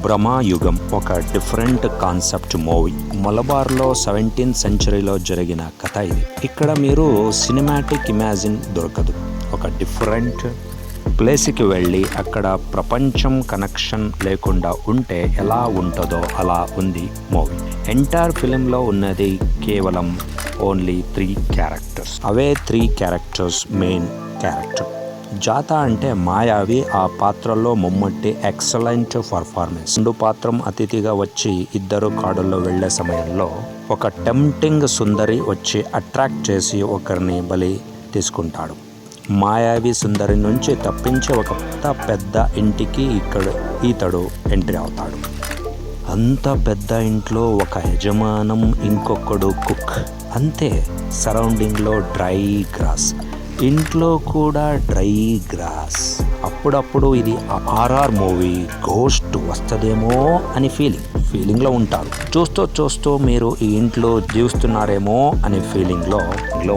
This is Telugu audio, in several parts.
బ్రహ్మయుగం ఒక డిఫరెంట్ కాన్సెప్ట్ మూవీ. మలబార్లో 17th సెంచరీలో జరిగిన కథ ఇది. ఇక్కడ మీరు సినిమాటిక్ ఇమాజిన్ దొరకదు. ఒక డిఫరెంట్ ప్లేస్కి వెళ్ళి అక్కడ ప్రపంచం కనెక్షన్ లేకుండా ఉంటే ఎలా ఉంటుందో అలా ఉంది మూవీ. ఎంటైర్ ఫిలింలో ఉన్నది కేవలం ఓన్లీ 3 క్యారెక్టర్స్. అవే 3 క్యారెక్టర్స్ మెయిన్ క్యారెక్టర్. జాతా అంటే మాయావి, ఆ పాత్రలో మమ్మట్టి ఎక్సలెంట్ పర్ఫార్మెన్స్. 2 పాత్రం అతిథిగా వచ్చి ఇద్దరు కాడుల్లో వెళ్లే సమయంలో ఒక టెంప్టింగ్ సుందరి వచ్చి అట్రాక్ట్ చేసి ఒకరిని బలి తీసుకుంటాడు. మాయావి సుందరి నుంచి తప్పించి ఒక పెద్ద ఇంటికి ఇతడు ఎంట్రీ అవుతాడు. అంత పెద్ద ఇంట్లో ఒక యజమానం, ఇంకొకడు కుక్, అంతే. సరౌండింగ్లో డ్రై గ్రాస్, ఇంట్లో కూడా డ్రై గ్రాస్. అప్పుడప్పుడు ఇది ఆర్ఆర్ మూవీ, గోస్ట్ వస్తుందేమో అని ఫీలింగ్లో ఉంటారు. చూస్తూ మీరు ఈ ఇంట్లో జీవిస్తున్నారేమో అనే ఫీలింగ్లో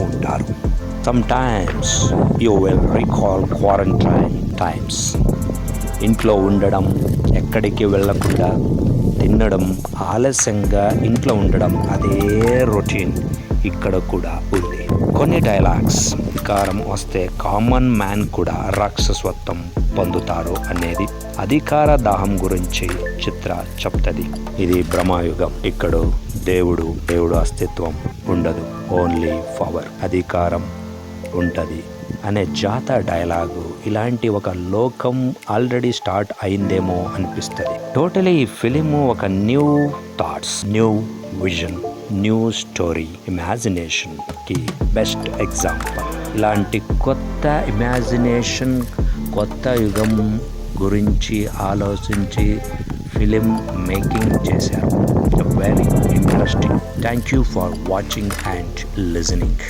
ఉంటారు. Sometimes you will recall quarantine times. ఇంట్లో ఉండడం, ఎక్కడికి వెళ్ళకుండా తినడం, ఆలస్యంగా ఇంట్లో ఉండడం, అదే రొటీన్ ఇక్కడ కూడా ఉంది. కొన్ని డైలాగ్స్ అధికారం వస్తే కామన్ మ్యాన్ కూడా రాక్షసత్వం పొందుతారు అనేది అధికార దాహం గురించి చిత్ర చెప్తుంది. ఇది బ్రహ్మయుగం. ఇక్కడ దేవుడు అస్తిత్వం ఉండదు, ఓన్లీ పవర్, అధికారం ఉంటది అనే జాతా డైలాగు. ఇలాంటి ఒక లోకం ఆల్రెడీ స్టార్ట్ అయిందేమో అనిపిస్తుంది. టోటలీ ఈ ఫిలిం ఒక new thoughts, new vision, new story, imagination కి బెస్ట్ ఎగ్జాంపుల్. ఇలాంటి కొత్త ఇమాజినేషన్, కొత్త యుగం గురించి ఆలోచించి ఫిలిం మేకింగ్ చేశారు. Very interesting. Thank you for watching and listening.